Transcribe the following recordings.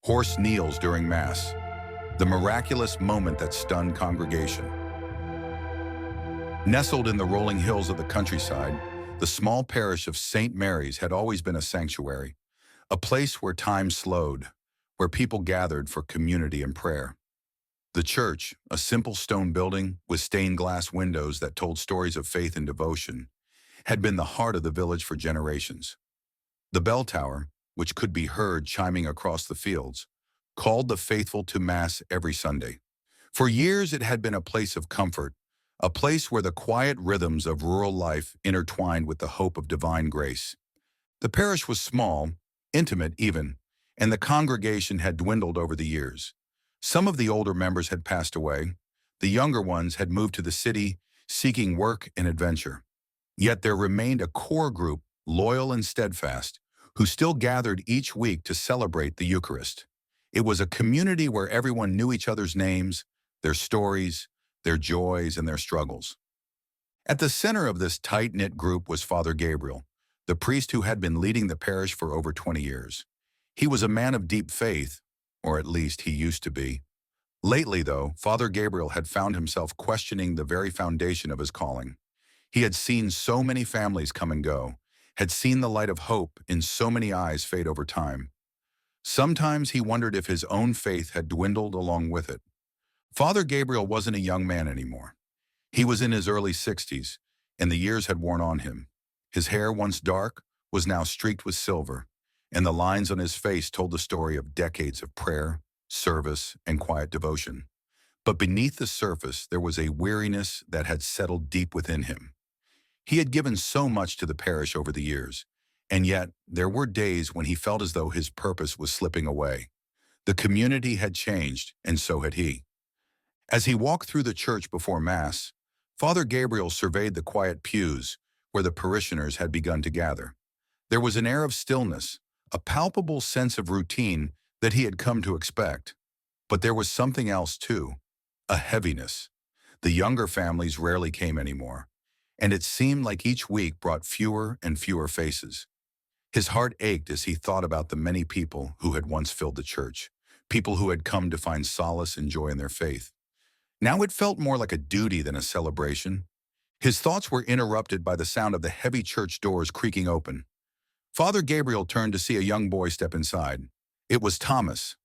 Horse kneels during Mass, the miraculous moment that stunned congregation. Nestled in the rolling hills of the countryside, the small parish of St. Mary's had always been a sanctuary, a place where time slowed, where people gathered for community and prayer. The church, a simple stone building with stained glass windows that told stories of faith and devotion, had been the heart of the village for generations. The bell tower, which could be heard chiming across the fields, called the faithful to Mass every Sunday. For years it had been a place of comfort, a place where the quiet rhythms of rural life intertwined with the hope of divine grace. The parish was small, intimate even, and the congregation had dwindled over the years. Some of the older members had passed away. The younger ones had moved to the city, seeking work and adventure. Yet there remained a core group, loyal and steadfast, who still gathered each week to celebrate the Eucharist. It was a community where everyone knew each other's names, their stories, their joys, and their struggles. At the center of this tight-knit group was Father Gabriel, the priest who had been leading the parish for over 20 years. He was a man of deep faith, or at least he used to be. Lately, though, Father Gabriel had found himself questioning the very foundation of his calling. He had seen so many families come and go, had seen the light of hope in so many eyes fade over time. Sometimes he wondered if his own faith had dwindled along with it. Father Gabriel wasn't a young man anymore. He was in his early 60s, and the years had worn on him. His hair, once dark, was now streaked with silver, and the lines on his face told the story of decades of prayer, service, and quiet devotion. But beneath the surface, there was a weariness that had settled deep within him. He had given so much to the parish over the years, and yet there were days when he felt as though his purpose was slipping away. The community had changed, and so had he. As he walked through the church before Mass, Father Gabriel surveyed the quiet pews where the parishioners had begun to gather. There was an air of stillness, a palpable sense of routine that he had come to expect. But there was something else too, a heaviness. The younger families rarely came anymore, and it seemed like each week brought fewer and fewer faces. His heart ached as he thought about the many people who had once filled the church, people who had come to find solace and joy in their faith. Now it felt more like a duty than a celebration. His thoughts were interrupted by the sound of the heavy church doors creaking open. Father Gabriel turned to see a young boy step inside. It was Thomas.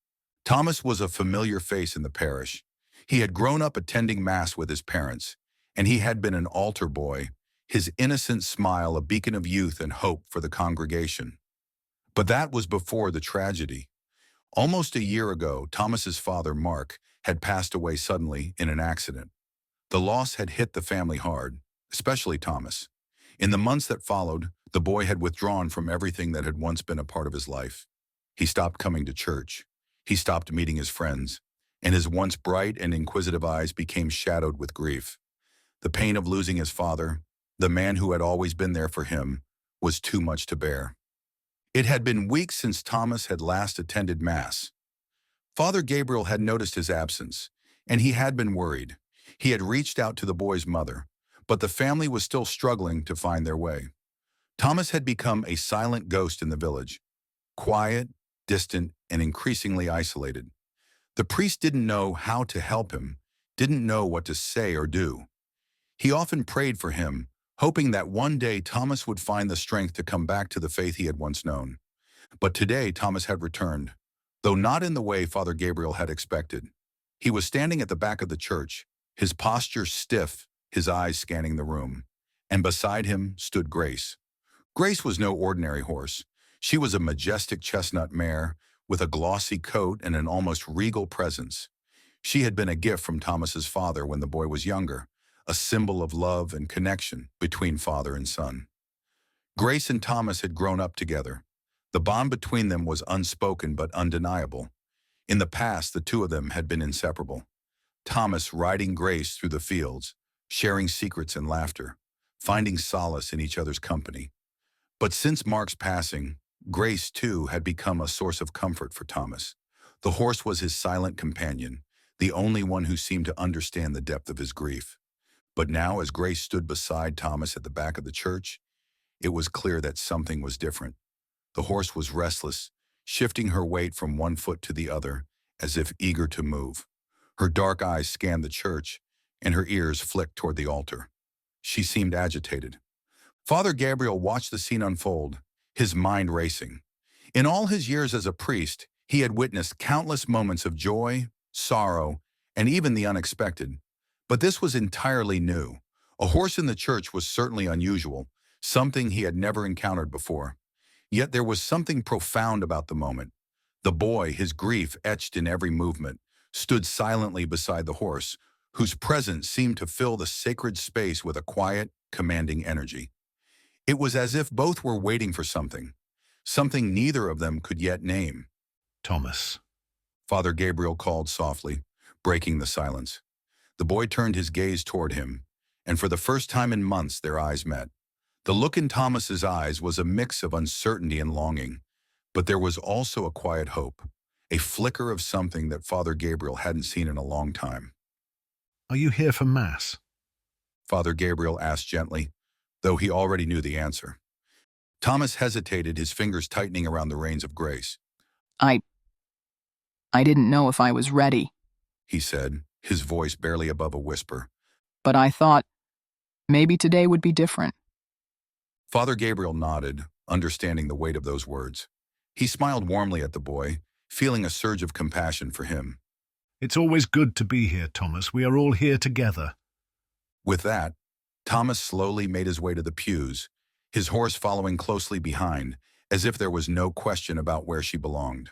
Thomas was a familiar face in the parish. He had grown up attending Mass with his parents, and he had been an altar boy, his innocent smile a beacon of youth and hope for the congregation. But that was before the tragedy. Almost a year ago, Thomas's father, Mark, had passed away suddenly in an accident. The loss had hit the family hard, especially Thomas. In the months that followed, the boy had withdrawn from everything that had once been a part of his life. He stopped coming to church. He stopped meeting his friends, and his once bright and inquisitive eyes became shadowed with grief. The pain of losing his father, the man who had always been there for him, was too much to bear. It had been weeks since Thomas had last attended Mass. Father Gabriel had noticed his absence, and he had been worried. He had reached out to the boy's mother, but the family was still struggling to find their way. Thomas had become a silent ghost in the village, quiet, distant, and increasingly isolated. The priest didn't know how to help him, didn't know what to say or do. He often prayed for him, hoping that one day Thomas would find the strength to come back to the faith he had once known. But today Thomas had returned, though not in the way Father Gabriel had expected. He was standing at the back of the church, his posture stiff, his eyes scanning the room. And beside him stood Grace. Grace was no ordinary horse. She was a majestic chestnut mare with a glossy coat and an almost regal presence. She had been a gift from Thomas's father when the boy was younger, a symbol of love and connection between father and son. Grace and Thomas had grown up together. The bond between them was unspoken but undeniable. In the past, the two of them had been inseparable. Thomas riding Grace through the fields, sharing secrets and laughter, finding solace in each other's company. But since Mark's passing, Grace, too, had become a source of comfort for Thomas. The horse was his silent companion, the only one who seemed to understand the depth of his grief. But now, as Grace stood beside Thomas at the back of the church, it was clear that something was different. The horse was restless. shifting her weight from one foot to the other, as if eager to move. Her dark eyes scanned the church, and her ears flicked toward the altar. She seemed agitated. Father Gabriel watched the scene unfold, his mind racing. In all his years as a priest, he had witnessed countless moments of joy, sorrow, and even the unexpected. But this was entirely new. A horse in the church was certainly unusual, something he had never encountered before. Yet there was something profound about the moment. The boy, his grief etched in every movement, stood silently beside the horse, whose presence seemed to fill the sacred space with a quiet, commanding energy. It was as if both were waiting for something neither of them could yet name. Thomas. Father Gabriel called softly, breaking the silence. The boy turned his gaze toward him, and for the first time in months their eyes met. The look in Thomas's eyes was a mix of uncertainty and longing, but there was also a quiet hope, a flicker of something that Father Gabriel hadn't seen in a long time. Are you here for Mass? Father Gabriel asked gently, though he already knew the answer. Thomas hesitated, his fingers tightening around the reins of grace. I didn't know if I was ready, He said, his voice barely above a whisper. but I thought maybe today would be different. Father Gabriel nodded, understanding the weight of those words. He smiled warmly at the boy, feeling a surge of compassion for him. It's always good to be here, Thomas. We are all here together. With that, Thomas slowly made his way to the pews, his horse following closely behind, as if there was no question about where she belonged.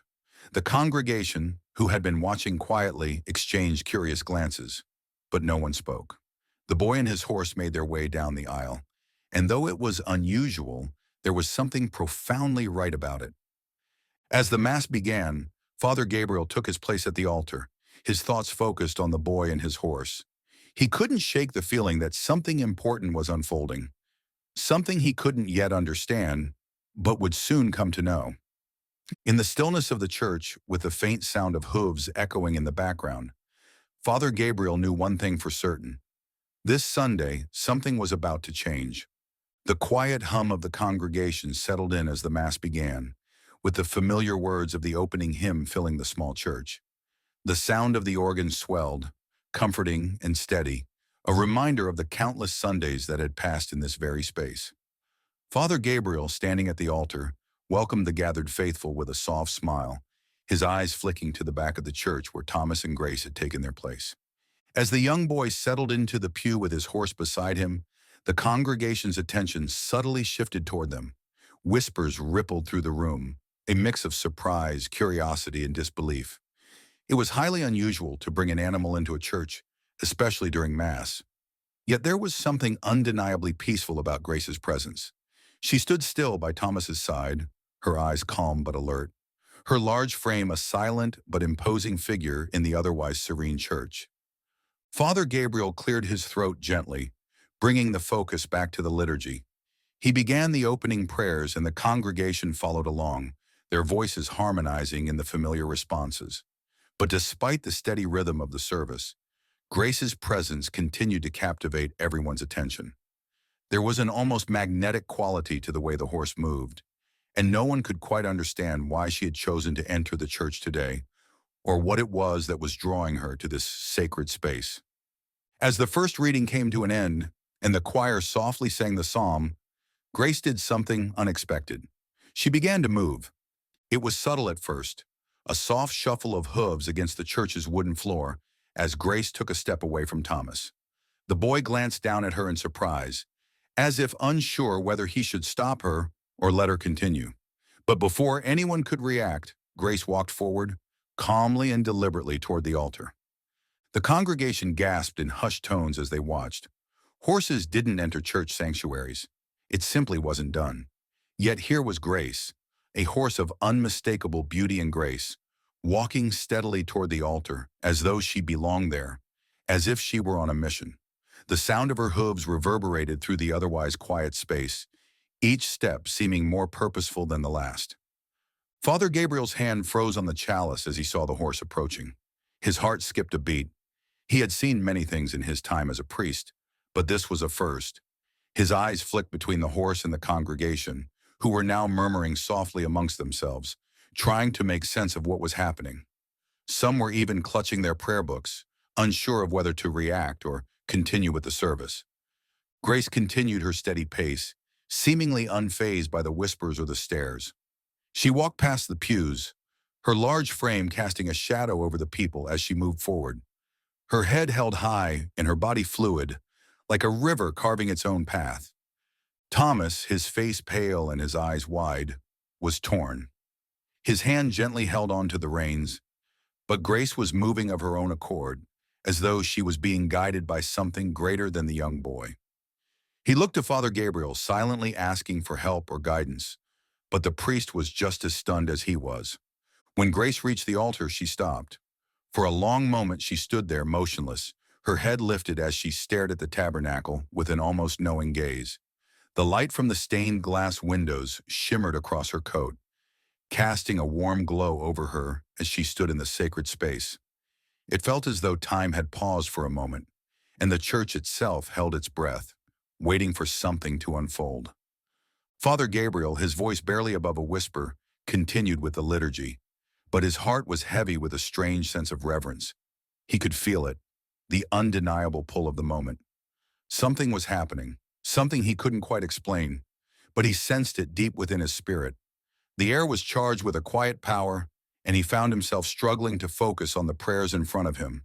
The congregation, who had been watching quietly, exchanged curious glances, but no one spoke. The boy and his horse made their way down the aisle, and though it was unusual, there was something profoundly right about it. As the Mass began, Father Gabriel took his place at the altar, his thoughts focused on the boy and his horse. He couldn't shake the feeling that something important was unfolding, something he couldn't yet understand, but would soon come to know. In the stillness of the church, with the faint sound of hooves echoing in the background, Father Gabriel knew one thing for certain. This Sunday, something was about to change. The quiet hum of the congregation settled in as the Mass began, with the familiar words of the opening hymn filling the small church. The sound of the organ swelled, comforting and steady, a reminder of the countless Sundays that had passed in this very space. Father Gabriel, standing at the altar, welcomed the gathered faithful with a soft smile, his eyes flicking to the back of the church where Thomas and Grace had taken their place. As the young boy settled into the pew with his horse beside him, the congregation's attention subtly shifted toward them. Whispers rippled through the room, a mix of surprise, curiosity, and disbelief. It was highly unusual to bring an animal into a church, especially during Mass. Yet there was something undeniably peaceful about Grace's presence. She stood still by Thomas's side, her eyes calm but alert, her large frame a silent but imposing figure in the otherwise serene church. Father Gabriel cleared his throat gently, bringing the focus back to the liturgy. He began the opening prayers and the congregation followed along, their voices harmonizing in the familiar responses. But despite the steady rhythm of the service, Grace's presence continued to captivate everyone's attention. There was an almost magnetic quality to the way the horse moved, and no one could quite understand why she had chosen to enter the church today, or what it was that was drawing her to this sacred space. As the first reading came to an end, and the choir softly sang the psalm, Grace did something unexpected. She began to move. It was subtle at first, a soft shuffle of hooves against the church's wooden floor, as Grace took a step away from Thomas. The boy glanced down at her in surprise, as if unsure whether he should stop her or let her continue. But before anyone could react, Grace walked forward, calmly and deliberately toward the altar. The congregation gasped in hushed tones as they watched. Horses didn't enter church sanctuaries. It simply wasn't done. Yet here was Grace, a horse of unmistakable beauty and grace, walking steadily toward the altar as though she belonged there, as if she were on a mission. The sound of her hooves reverberated through the otherwise quiet space, each step seeming more purposeful than the last. Father Gabriel's hand froze on the chalice as he saw the horse approaching. His heart skipped a beat. He had seen many things in his time as a priest, but this was a first. His eyes flicked between the horse and the congregation, who were now murmuring softly amongst themselves, trying to make sense of what was happening. Some were even clutching their prayer books, unsure of whether to react or continue with the service. Grace continued her steady pace, seemingly unfazed by the whispers or the stares. She walked past the pews, her large frame casting a shadow over the people as she moved forward. Her head held high and her body fluid, like a river carving its own path. Thomas, his face pale and his eyes wide, was torn. His hand gently held onto the reins, but Grace was moving of her own accord, as though she was being guided by something greater than the young boy. He looked to Father Gabriel, silently asking for help or guidance, but the priest was just as stunned as he was. When Grace reached the altar, she stopped. For a long moment she stood there motionless, her head lifted as she stared at the tabernacle with an almost knowing gaze. The light from the stained glass windows shimmered across her coat, casting a warm glow over her as she stood in the sacred space. It felt as though time had paused for a moment, and the church itself held its breath, waiting for something to unfold. Father Gabriel, his voice barely above a whisper, continued with the liturgy, but his heart was heavy with a strange sense of reverence. He could feel it, the undeniable pull of the moment. Something was happening, something he couldn't quite explain, but he sensed it deep within his spirit. The air was charged with a quiet power, and he found himself struggling to focus on the prayers in front of him.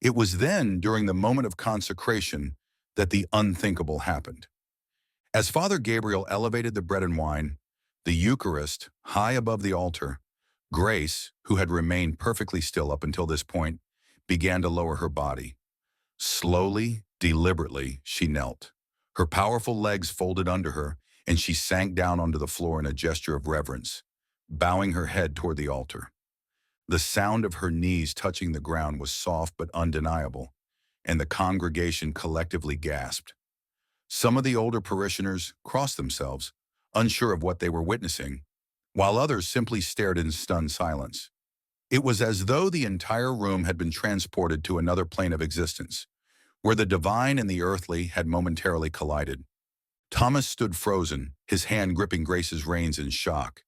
It was then, during the moment of consecration, that the unthinkable happened. As Father Gabriel elevated the bread and wine, the Eucharist, high above the altar, Grace, who had remained perfectly still up until this point, began to lower her body. Slowly, deliberately, she knelt. Her powerful legs folded under her, and she sank down onto the floor in a gesture of reverence, bowing her head toward the altar. The sound of her knees touching the ground was soft but undeniable, and the congregation collectively gasped. Some of the older parishioners crossed themselves, unsure of what they were witnessing, while others simply stared in stunned silence. It was as though the entire room had been transported to another plane of existence, where the divine and the earthly had momentarily collided. Thomas stood frozen, his hand gripping Grace's reins in shock.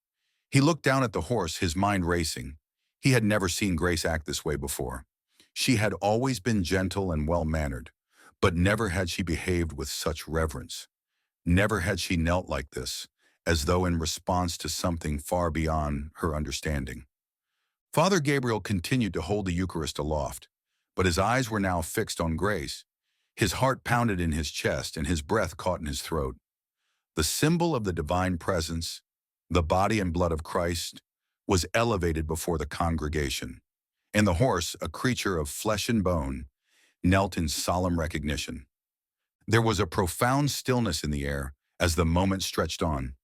He looked down at the horse, his mind racing. He had never seen Grace act this way before. She had always been gentle and well-mannered, but never had she behaved with such reverence. Never had she knelt like this, as though in response to something far beyond her understanding. Father Gabriel continued to hold the Eucharist aloft, but his eyes were now fixed on Grace. His heart pounded in his chest and his breath caught in his throat. The symbol of the divine presence, the body and blood of Christ, was elevated before the congregation, and the horse, a creature of flesh and bone, knelt in solemn recognition. There was a profound stillness in the air as the moment stretched on.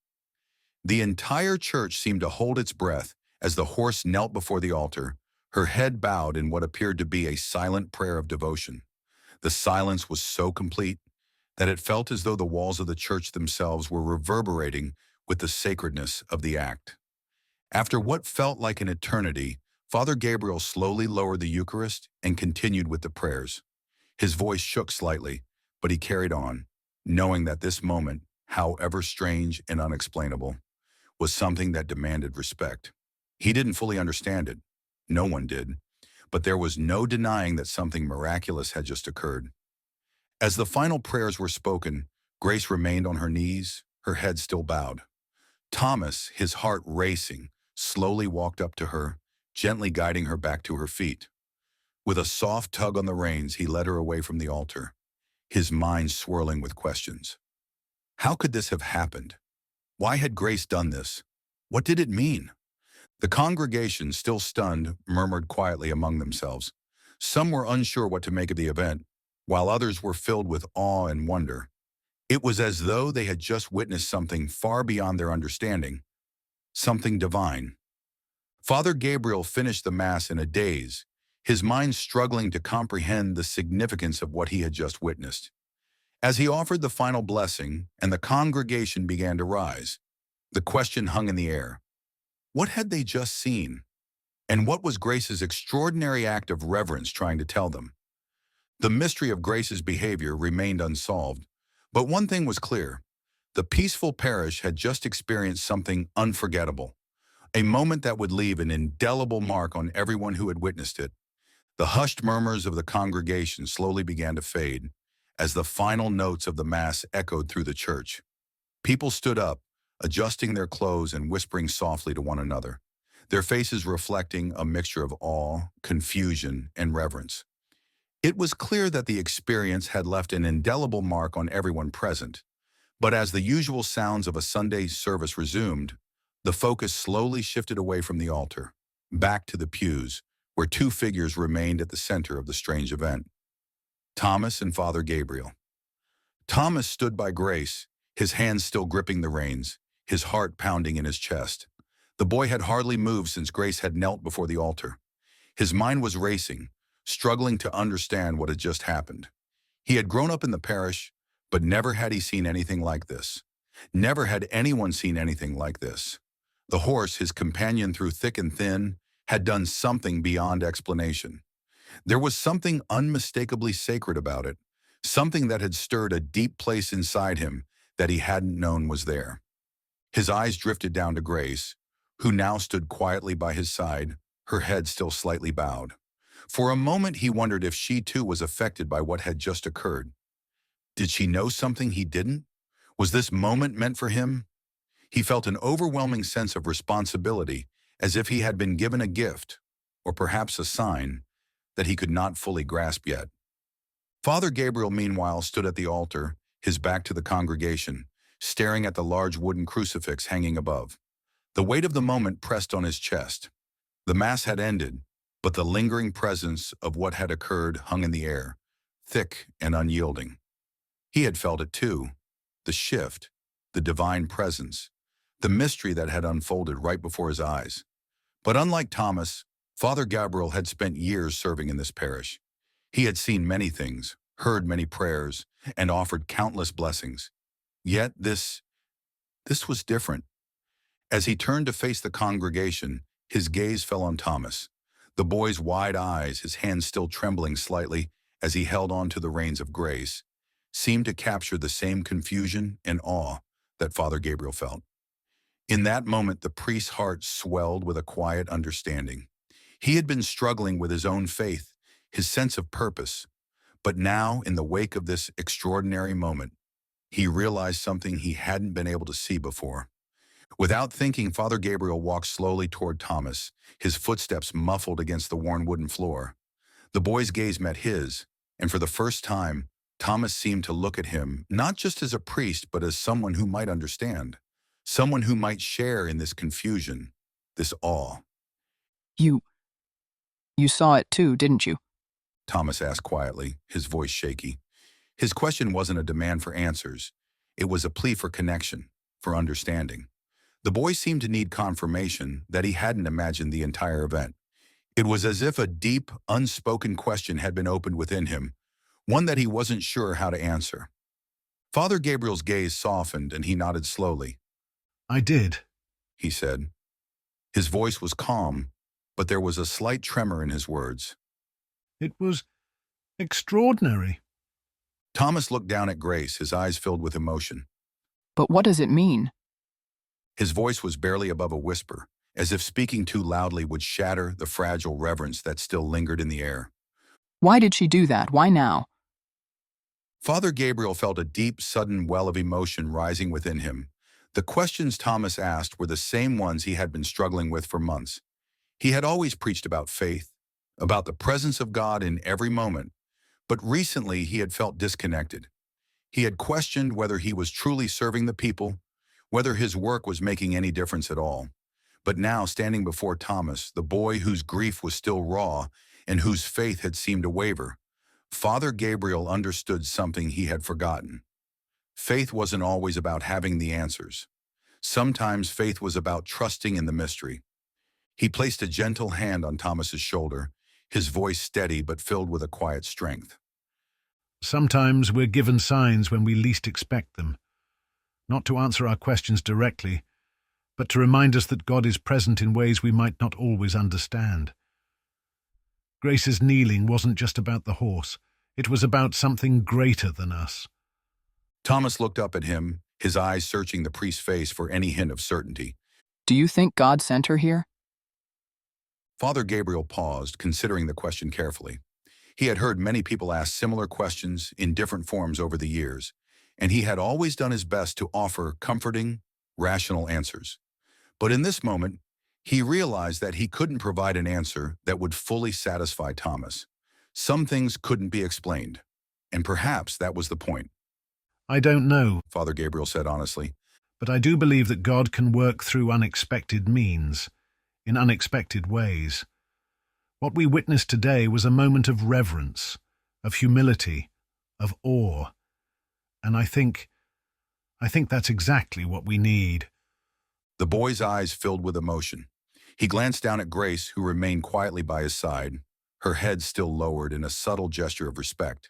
The entire church seemed to hold its breath as the horse knelt before the altar, her head bowed in what appeared to be a silent prayer of devotion. The silence was so complete that it felt as though the walls of the church themselves were reverberating with the sacredness of the act. After what felt like an eternity, Father Gabriel slowly lowered the Eucharist and continued with the prayers. His voice shook slightly, but he carried on, knowing that this moment, however strange and unexplainable, was something that demanded respect. He didn't fully understand it. No one did. But there was no denying that something miraculous had just occurred. As the final prayers were spoken, Grace remained on her knees, her head still bowed. Thomas, his heart racing, slowly walked up to her, gently guiding her back to her feet. With a soft tug on the reins, he led her away from the altar, his mind swirling with questions. How could this have happened? Why had Grace done this? What did it mean? The congregation, still stunned, murmured quietly among themselves. Some were unsure what to make of the event, while others were filled with awe and wonder. It was as though they had just witnessed something far beyond their understanding, something divine. Father Gabriel finished the Mass in a daze, his mind struggling to comprehend the significance of what he had just witnessed. As he offered the final blessing and the congregation began to rise, the question hung in the air. What had they just seen? And what was Grace's extraordinary act of reverence trying to tell them? The mystery of Grace's behavior remained unsolved, but one thing was clear. The peaceful parish had just experienced something unforgettable, a moment that would leave an indelible mark on everyone who had witnessed it. The hushed murmurs of the congregation slowly began to fade as the final notes of the Mass echoed through the church. People stood up, adjusting their clothes and whispering softly to one another, their faces reflecting a mixture of awe, confusion, and reverence. It was clear that the experience had left an indelible mark on everyone present, but as the usual sounds of a Sunday service resumed, the focus slowly shifted away from the altar, back to the pews, where two figures remained at the center of the strange event: Thomas and Father Gabriel. Thomas stood by Grace, his hands still gripping the reins, his heart pounding in his chest. The boy had hardly moved since Grace had knelt before the altar. His mind was racing, struggling to understand what had just happened. He had grown up in the parish, but never had he seen anything like this. Never had anyone seen anything like this. The horse, his companion through thick and thin, had done something beyond explanation. There was something unmistakably sacred about it, something that had stirred a deep place inside him that he hadn't known was there. His eyes drifted down to Grace, who now stood quietly by his side, her head still slightly bowed. For a moment he wondered if she too was affected by what had just occurred. Did she know something he didn't? Was this moment meant for him? He felt an overwhelming sense of responsibility, as if he had been given a gift, or perhaps a sign, that he could not fully grasp yet. Father Gabriel, meanwhile, stood at the altar, his back to the congregation, staring at the large wooden crucifix hanging above. The weight of the moment pressed on his chest. The Mass had ended, but the lingering presence of what had occurred hung in the air, thick and unyielding. He had felt it too, the shift, the divine presence, the mystery that had unfolded right before his eyes. But unlike Thomas, Father Gabriel had spent years serving in this parish. He had seen many things, heard many prayers, and offered countless blessings. Yet this was different. As he turned to face the congregation, his gaze fell on Thomas. The boy's wide eyes, his hands still trembling slightly as he held on to the reins of Grace, seemed to capture the same confusion and awe that Father Gabriel felt. In that moment, the priest's heart swelled with a quiet understanding. He had been struggling with his own faith, his sense of purpose, but now, in the wake of this extraordinary moment, he realized something he hadn't been able to see before. Without thinking, Father Gabriel walked slowly toward Thomas, his footsteps muffled against the worn wooden floor. The boy's gaze met his, and for the first time, Thomas seemed to look at him not just as a priest, but as someone who might understand, someone who might share in this confusion, this awe. You saw it too, didn't you? Thomas asked quietly, his voice shaky. His question wasn't a demand for answers. It was a plea for connection, for understanding. The boy seemed to need confirmation that he hadn't imagined the entire event. It was as if a deep, unspoken question had been opened within him, one that he wasn't sure how to answer. Father Gabriel's gaze softened and he nodded slowly. I did. He said. His voice was calm, but there was a slight tremor in his words. It was extraordinary. Thomas looked down at Grace, his eyes filled with emotion. But what does it mean? His voice was barely above a whisper, as if speaking too loudly would shatter the fragile reverence that still lingered in the air. Why did she do that? Why now? Father Gabriel felt a deep, sudden well of emotion rising within him. The questions Thomas asked were the same ones he had been struggling with for months. He had always preached about faith, about the presence of God in every moment, but recently he had felt disconnected. He had questioned whether he was truly serving the people, whether his work was making any difference at all. But now, standing before Thomas, the boy whose grief was still raw and whose faith had seemed to waver, Father Gabriel understood something he had forgotten. Faith wasn't always about having the answers. Sometimes faith was about trusting in the mystery. He placed a gentle hand on Thomas's shoulder, his voice steady but filled with a quiet strength. Sometimes we're given signs when we least expect them, not to answer our questions directly, but to remind us that God is present in ways we might not always understand. Grace's kneeling wasn't just about the horse. It was about something greater than us. Thomas looked up at him, his eyes searching the priest's face for any hint of certainty. Do you think God sent her here? Father Gabriel paused, considering the question carefully. He had heard many people ask similar questions in different forms over the years, and he had always done his best to offer comforting, rational answers. But in this moment, he realized that he couldn't provide an answer that would fully satisfy Thomas. Some things couldn't be explained, and perhaps that was the point, I don't know, Father Gabriel said honestly. but I do believe that God can work through unexpected means, in unexpected ways. What we witnessed today was a moment of reverence, of humility, of awe. And I think that's exactly what we need. The boy's eyes filled with emotion. He glanced down at Grace, who remained quietly by his side, her head still lowered in a subtle gesture of respect.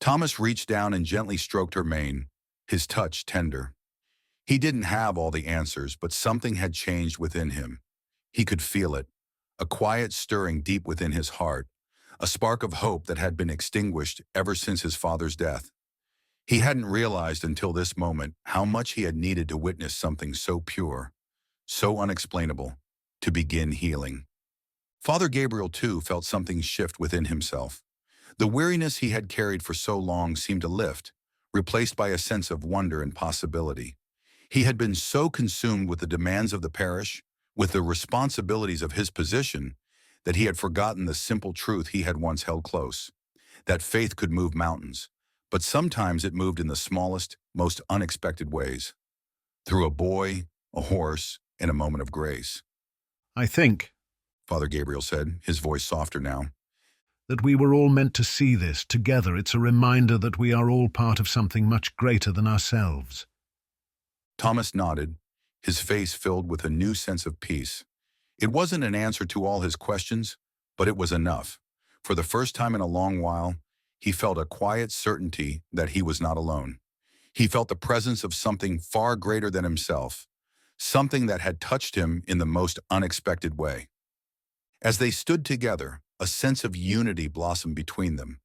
Thomas reached down and gently stroked her mane, his touch tender. He didn't have all the answers, but something had changed within him. He could feel it, a quiet stirring deep within his heart, a spark of hope that had been extinguished ever since his father's death. He hadn't realized until this moment how much he had needed to witness something so pure, so unexplainable, to begin healing. Father Gabriel, too, felt something shift within himself. The weariness he had carried for so long seemed to lift, replaced by a sense of wonder and possibility. He had been so consumed with the demands of the parish, with the responsibilities of his position, that he had forgotten the simple truth he had once held close, that faith could move mountains, but sometimes it moved in the smallest, most unexpected ways, through a boy, a horse, and a moment of grace. I think Father Gabriel said, his voice softer now. that we were all meant to see this together. It's a reminder that we are all part of something much greater than ourselves. Thomas nodded, his face filled with a new sense of peace. It wasn't an answer to all his questions, but it was enough. For the first time in a long while, he felt a quiet certainty that he was not alone. He felt the presence of something far greater than himself, something that had touched him in the most unexpected way. As they stood together, a sense of unity blossomed between them.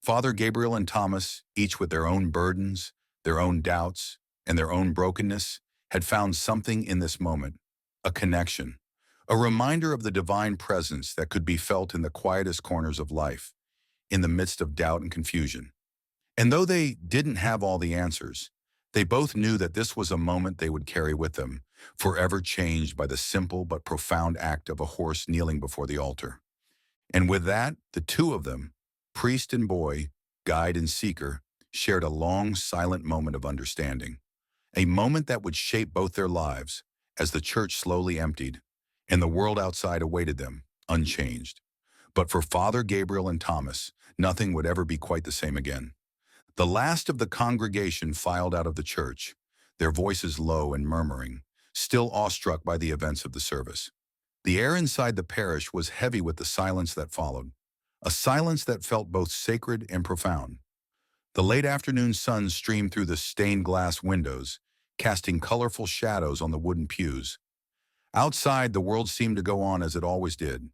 Father Gabriel and Thomas, each with their own burdens, their own doubts, and their own brokenness, had found something in this moment, a connection, a reminder of the divine presence that could be felt in the quietest corners of life, in the midst of doubt and confusion. And though they didn't have all the answers, they both knew that this was a moment they would carry with them, forever changed by the simple but profound act of a horse kneeling before the altar. And with that, the two of them, priest and boy, guide and seeker, shared a long, silent moment of understanding, a moment that would shape both their lives as the church slowly emptied and the world outside awaited them, unchanged. But for Father Gabriel and Thomas, nothing would ever be quite the same again. The last of the congregation filed out of the church, their voices low and murmuring, still awestruck by the events of the service. The air inside the parish was heavy with the silence that followed, a silence that felt both sacred and profound. The late afternoon sun streamed through the stained glass windows, casting colorful shadows on the wooden pews. Outside, the world seemed to go on as it always did.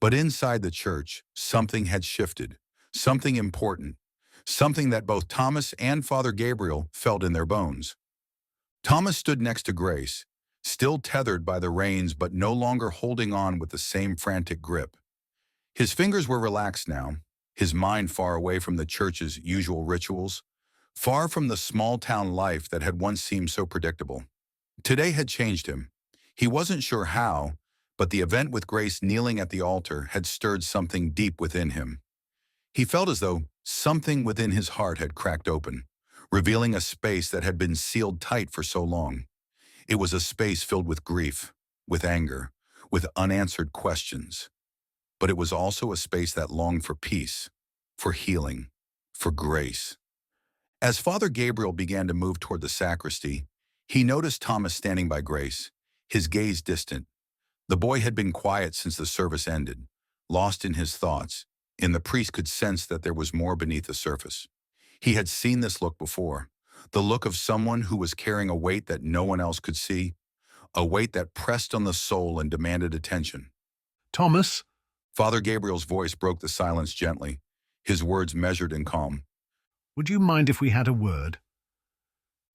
But inside the church, something had shifted, something important, something that both Thomas and Father Gabriel felt in their bones. Thomas stood next to Grace, still tethered by the reins but no longer holding on with the same frantic grip. His fingers were relaxed now, his mind far away from the church's usual rituals, far from the small-town life that had once seemed so predictable. Today had changed him. He wasn't sure how, but the event with Grace kneeling at the altar had stirred something deep within him. He felt as though something within his heart had cracked open, revealing a space that had been sealed tight for so long. It was a space filled with grief, with anger, with unanswered questions. But it was also a space that longed for peace, for healing, for grace. As Father Gabriel began to move toward the sacristy, he noticed Thomas standing by Grace, his gaze distant. The boy had been quiet since the service ended, lost in his thoughts, and the priest could sense that there was more beneath the surface. He had seen this look before, the look of someone who was carrying a weight that no one else could see, a weight that pressed on the soul and demanded attention. Thomas? Father Gabriel's voice broke the silence gently, his words measured and calm. Would you mind if we had a word?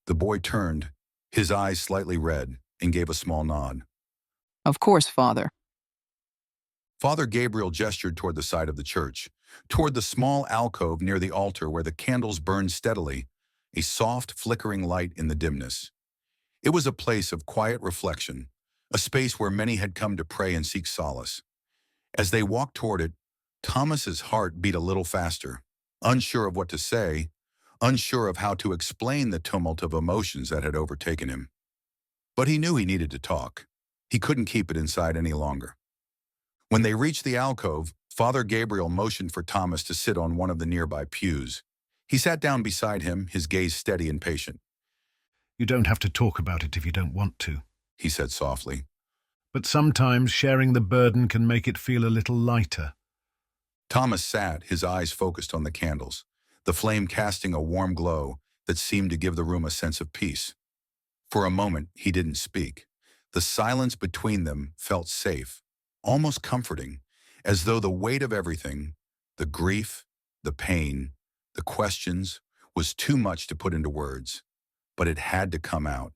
The boy turned, his eyes slightly red, and gave a small nod. Of course, Father. Father Gabriel gestured toward the side of the church, toward the small alcove near the altar where the candles burned steadily, a soft, flickering light in the dimness. It was a place of quiet reflection, a space where many had come to pray and seek solace. As they walked toward it, Thomas's heart beat a little faster, unsure of what to say, unsure of how to explain the tumult of emotions that had overtaken him. But he knew he needed to talk. He couldn't keep it inside any longer. When they reached the alcove, Father Gabriel motioned for Thomas to sit on one of the nearby pews. He sat down beside him, his gaze steady and patient. You don't have to talk about it if you don't want to, He said softly. but sometimes sharing the burden can make it feel a little lighter. Thomas sat, his eyes focused on the candles, the flame casting a warm glow that seemed to give the room a sense of peace. For a moment, he didn't speak. The silence between them felt safe, almost comforting, as though the weight of everything, the grief, the pain, the questions, was too much to put into words. But it had to come out.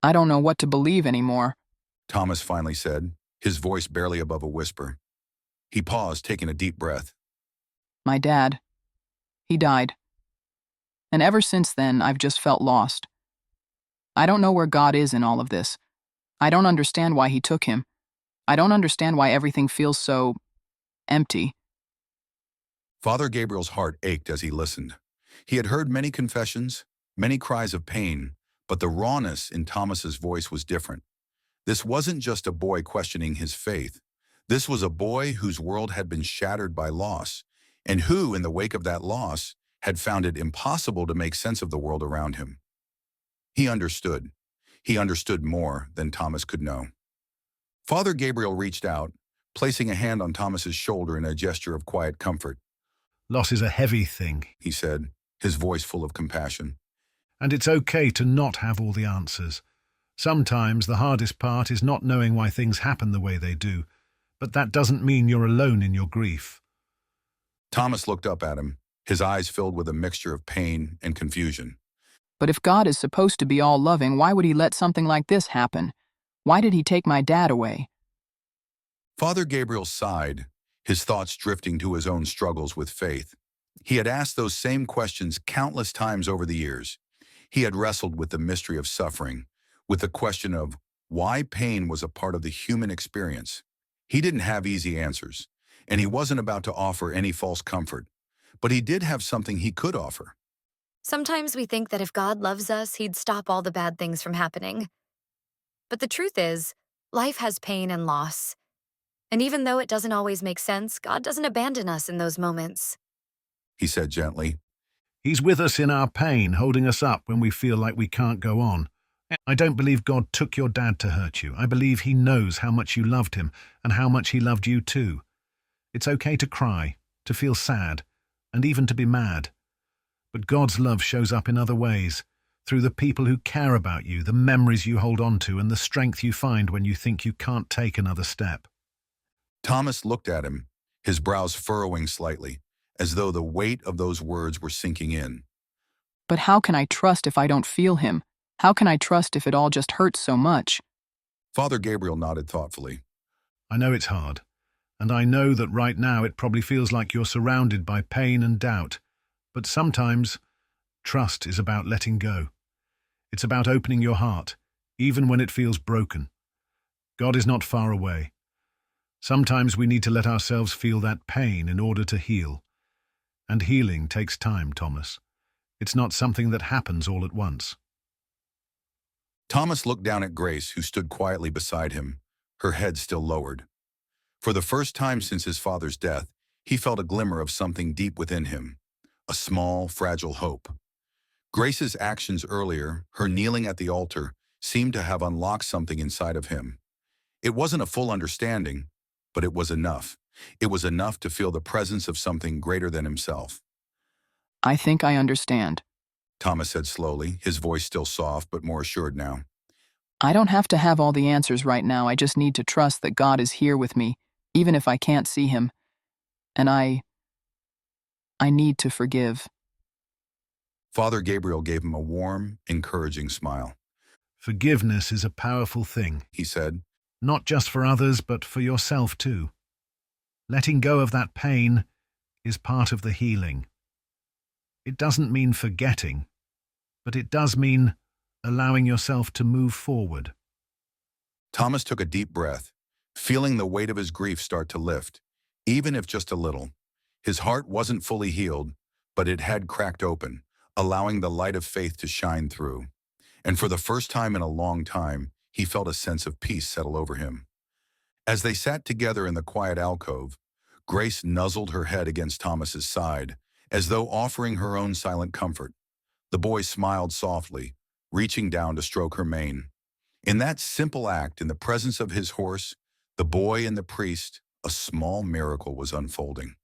I don't know what to believe anymore. Thomas finally said, his voice barely above a whisper. He paused, taking a deep breath. My dad. He died. And ever since then, I've just felt lost. I don't know where God is in all of this. I don't understand why he took him. I don't understand why everything feels so empty. Father Gabriel's heart ached as he listened. He had heard many confessions, many cries of pain, but the rawness in Thomas's voice was different. This wasn't just a boy questioning his faith. This was a boy whose world had been shattered by loss, and who, in the wake of that loss, had found it impossible to make sense of the world around him. He understood. He understood more than Thomas could know. Father Gabriel reached out, placing a hand on Thomas's shoulder in a gesture of quiet comfort. Loss is a heavy thing, He said, his voice full of compassion. and it's okay to not have all the answers. Sometimes the hardest part is not knowing why things happen the way they do, but that doesn't mean you're alone in your grief. Thomas looked up at him, his eyes filled with a mixture of pain and confusion. But if God is supposed to be all-loving, why would he let something like this happen? Why did he take my dad away? Father Gabriel sighed, his thoughts drifting to his own struggles with faith. He had asked those same questions countless times over the years. He had wrestled with the mystery of suffering, with the question of why pain was a part of the human experience. He didn't have easy answers, and he wasn't about to offer any false comfort, but he did have something he could offer. Sometimes we think that if God loves us, he'd stop all the bad things from happening. But the truth is, life has pain and loss. And even though it doesn't always make sense, God doesn't abandon us in those moments. He said gently. He's with us in our pain, holding us up when we feel like we can't go on. I don't believe God took your dad to hurt you. I believe he knows how much you loved him and how much he loved you too. It's okay to cry, to feel sad, and even to be mad. But God's love shows up in other ways, through the people who care about you, the memories you hold on to, and the strength you find when you think you can't take another step. Thomas looked at him, his brows furrowing slightly, as though the weight of those words were sinking in. But how can I trust if I don't feel him? How can I trust if it all just hurts so much? Father Gabriel nodded thoughtfully. I know it's hard, and I know that right now it probably feels like you're surrounded by pain and doubt. But sometimes, trust is about letting go. It's about opening your heart, even when it feels broken. God is not far away. Sometimes we need to let ourselves feel that pain in order to heal. And healing takes time, Thomas. It's not something that happens all at once. Thomas looked down at Grace, who stood quietly beside him, her head still lowered. For the first time since his father's death, he felt a glimmer of something deep within him, a small, fragile hope. Grace's actions earlier, her kneeling at the altar, seemed to have unlocked something inside of him. It wasn't a full understanding, but it was enough. It was enough to feel the presence of something greater than himself. I think I understand. Thomas said slowly, his voice still soft but more assured now. I don't have to have all the answers right now. I just need to trust that God is here with me, even if I can't see him. And I need to forgive. Father Gabriel gave him a warm, encouraging smile. Forgiveness is a powerful thing, he said. not just for others, but for yourself too. Letting go of that pain is part of the healing. It doesn't mean forgetting, but it does mean allowing yourself to move forward. Thomas took a deep breath, feeling the weight of his grief start to lift, even if just a little. His heart wasn't fully healed, but it had cracked open, allowing the light of faith to shine through. And for the first time in a long time, he felt a sense of peace settle over him. As they sat together in the quiet alcove, Grace nuzzled her head against Thomas's side, as though offering her own silent comfort. The boy smiled softly, reaching down to stroke her mane. In that simple act, in the presence of his horse, the boy and the priest, a small miracle was unfolding.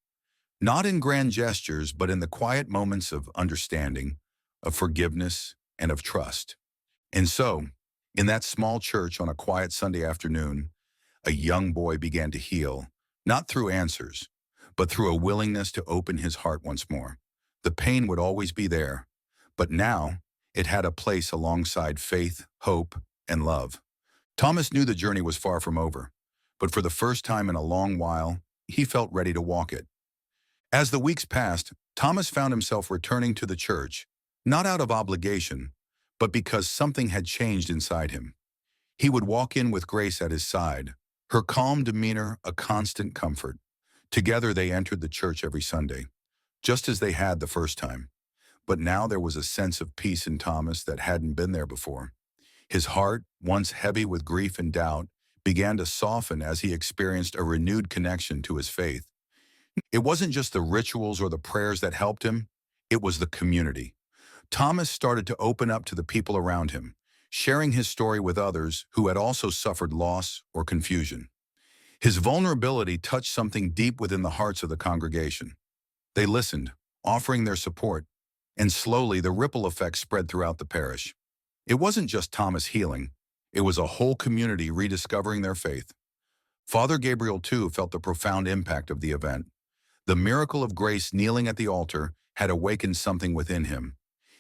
Not in grand gestures, but in the quiet moments of understanding, of forgiveness, and of trust. And so, in that small church on a quiet Sunday afternoon, a young boy began to heal, not through answers, but through a willingness to open his heart once more. The pain would always be there, but now it had a place alongside faith, hope, and love. Thomas knew the journey was far from over, but for the first time in a long while, he felt ready to walk it. As the weeks passed, Thomas found himself returning to the church, not out of obligation, but because something had changed inside him. He would walk in with Grace at his side, her calm demeanor a constant comfort. Together they entered the church every Sunday, just as they had the first time. But now there was a sense of peace in Thomas that hadn't been there before. His heart, once heavy with grief and doubt, began to soften as he experienced a renewed connection to his faith. It wasn't just the rituals or the prayers that helped him, it was the community. Thomas started to open up to the people around him, sharing his story with others who had also suffered loss or confusion. His vulnerability touched something deep within the hearts of the congregation. They listened, offering their support, and slowly the ripple effect spread throughout the parish. It wasn't just Thomas healing, it was a whole community rediscovering their faith. Father Gabriel, too, felt the profound impact of the event. The miracle of Grace kneeling at the altar had awakened something within him.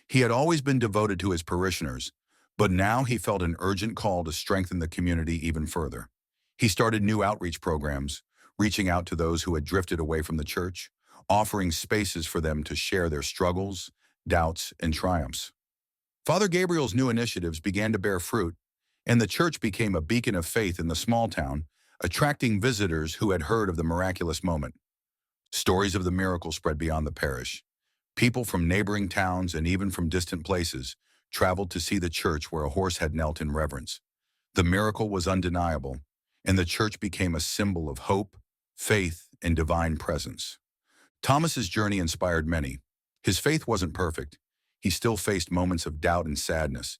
He had always been devoted to his parishioners, but now he felt an urgent call to strengthen the community even further. He started new outreach programs, reaching out to those who had drifted away from the church, offering spaces for them to share their struggles, doubts, and triumphs. Father Gabriel's new initiatives began to bear fruit, and the church became a beacon of faith in the small town, attracting visitors who had heard of the miraculous moment. Stories of the miracle spread beyond the parish. People from neighboring towns and even from distant places traveled to see the church where a horse had knelt in reverence. The miracle was undeniable, and the church became a symbol of hope, faith, and divine presence. Thomas's journey inspired many. His faith wasn't perfect. He still faced moments of doubt and sadness,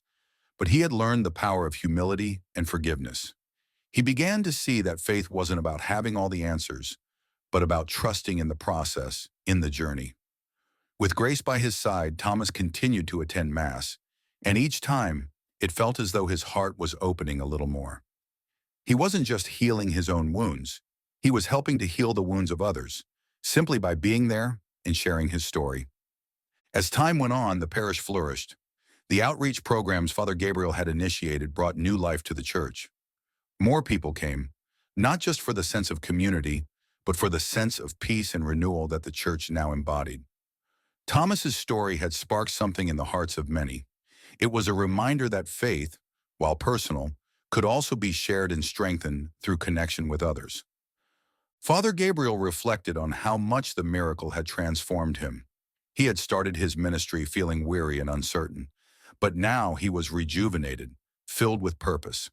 but he had learned the power of humility and forgiveness. He began to see that faith wasn't about having all the answers, but about trusting in the process, in the journey. With Grace by his side, Thomas continued to attend Mass, and each time, it felt as though his heart was opening a little more. He wasn't just healing his own wounds, he was helping to heal the wounds of others, simply by being there and sharing his story. As time went on, the parish flourished. The outreach programs Father Gabriel had initiated brought new life to the church. More people came, not just for the sense of community, but for the sense of peace and renewal that the church now embodied. Thomas's story had sparked something in the hearts of many. It was a reminder that faith, while personal, could also be shared and strengthened through connection with others. Father Gabriel reflected on how much the miracle had transformed him. He had started his ministry feeling weary and uncertain, but now he was rejuvenated, filled with purpose.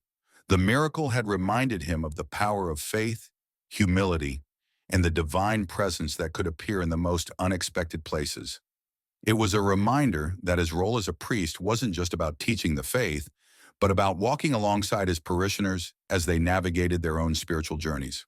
The miracle had reminded him of the power of faith, humility, and the divine presence that could appear in the most unexpected places. It was a reminder that his role as a priest wasn't just about teaching the faith, but about walking alongside his parishioners as they navigated their own spiritual journeys.